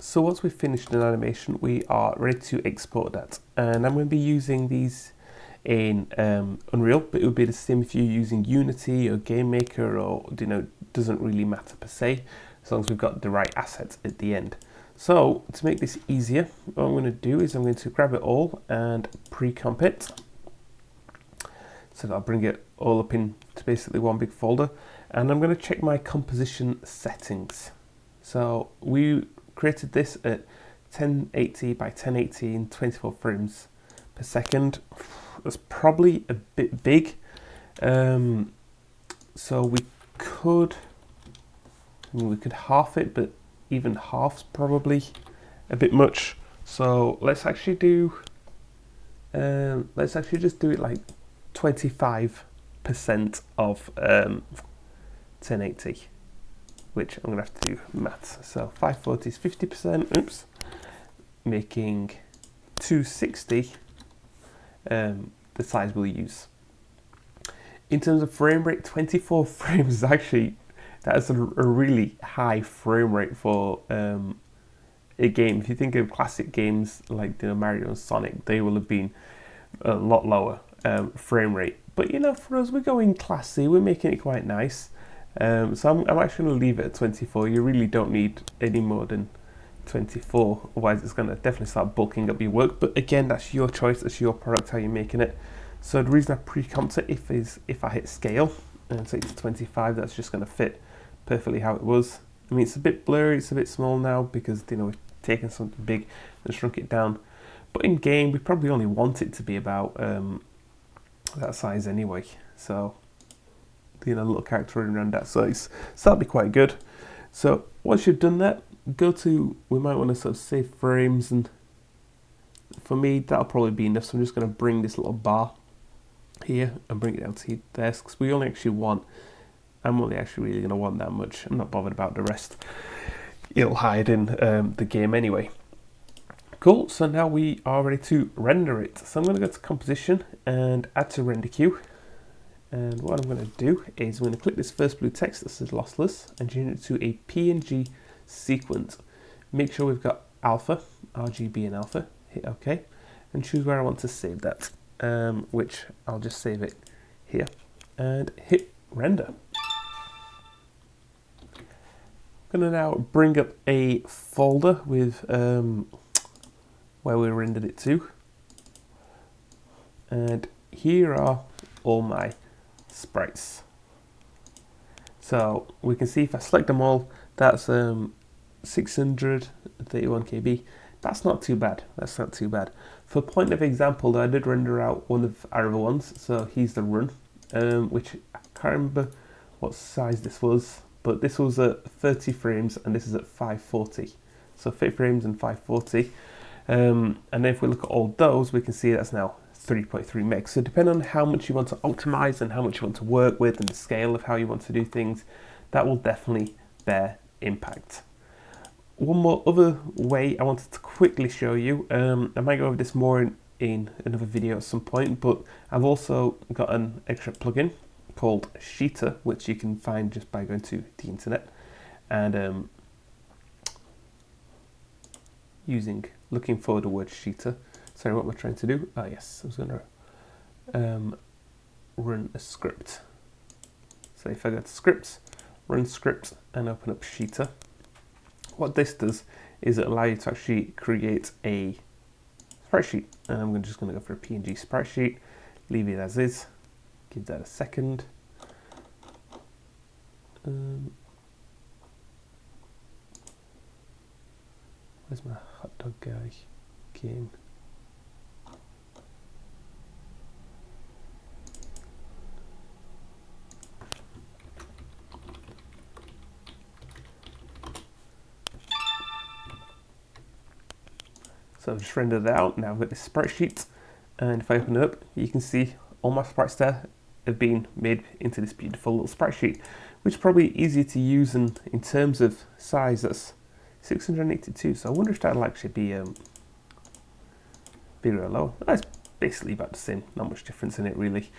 So once we've finished an animation, we are ready to export that. And I'm going to be using these in Unreal, but it would be the same if you're using Unity or Game Maker, or doesn't really matter per se, as long as we've got the right assets at the end. So to make this easier, what I'm going to do is I'm going to grab it all and pre-comp it. So that'll bring it all up into basically one big folder. And I'm going to check my composition settings. So we created this at 1080 by 1080 in 24 frames per second. That's probably a bit big. So we could half it, but even half's probably a bit much. So let's actually just do it like 25% of 1080, which I'm gonna have to do maths. So 540 is 50%, oops, making 260 the size we'll use. In terms of frame rate, 24 frames is actually, that's a really high frame rate for a game. If you think of classic games like Mario and Sonic, they will have been a lot lower frame rate. But for us, we're going classy, we're making it quite nice. So I'm actually going to leave it at 24. You really don't need any more than 24, otherwise it's going to definitely start bulking up your work. But again, that's your choice, that's your product, how you're making it. So the reason I pre-comped it is if I hit scale and take it to 25, that's just going to fit perfectly how it was. I mean, it's a bit blurry, it's a bit small now because we've taken something big and shrunk it down. But in game, we probably only want it to be about that size anyway. So little character running around that size, so that'll be quite good. So once you've done that, we might want to sort of save frames, and for me that'll probably be enough. So I'm just going to bring this little bar here and bring it down to there, because I'm only actually really going to want that much. I'm not bothered about the rest, it'll hide in the game anyway. Cool, so now we are ready to render it. So I'm going to go to composition and add to render queue. And what I'm going to do is I'm going to click this first blue text that says lossless and change it to a PNG sequence. Make sure we've got alpha, RGB and alpha. Hit OK and choose where I want to save that, which I'll just save it here and hit render. I'm going to now bring up a folder with where we rendered it to, and here are all my sprites. So we can see if I select them all, that's 631 KB. That's not too bad. That's not too bad. For point of example, though, I did render out one of our other ones. So here's the run, which I can't remember what size this was, but this was at 30 frames and this is at 540. So 50 frames and 540. And then if we look at all those, we can see that's now 3.3 megs. So depending on how much you want to optimize and how much you want to work with and the scale of how you want to do things, that will definitely bear impact. One more other way I wanted to quickly show you, I might go over this more in another video at some point, but I've also got an extra plugin called Sheeter, which you can find just by going to the internet and looking for the word Sheeter. Sorry, what am I trying to do? Oh yes, I was going to run a script. So if I go to scripts, run script and open up Sheeter, what this does is it allows you to actually create a sprite sheet. And I'm just going to go for a PNG sprite sheet, leave it as is, give that a second. Where's my hot dog guy game? So I've just rendered it out. Now I've got this sprite sheet, and if I open it up, you can see all my sprites there have been made into this beautiful little sprite sheet, which is probably easier to use, and in terms of size, that's 682. So I wonder if that'll actually be bigger or lower. That's basically about the same, not much difference in it really.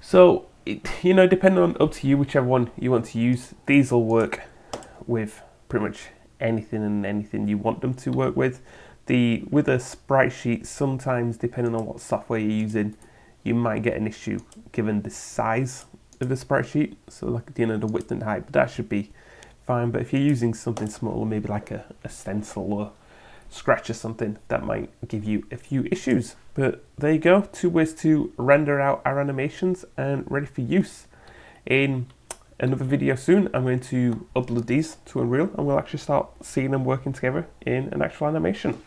So depending on, up to you, whichever one you want to use. These will work with pretty much anything and anything you want them to work with. With a sprite sheet, sometimes depending on what software you're using, you might get an issue given the size of the sprite sheet, so like the width and height, but that should be fine. But if you're using something smaller, maybe like a stencil or Scratch or something, that might give you a few issues. But there you go, 2 ways to render out our animations and ready for use. In another video soon, I'm going to upload these to Unreal and we'll actually start seeing them working together in an actual animation.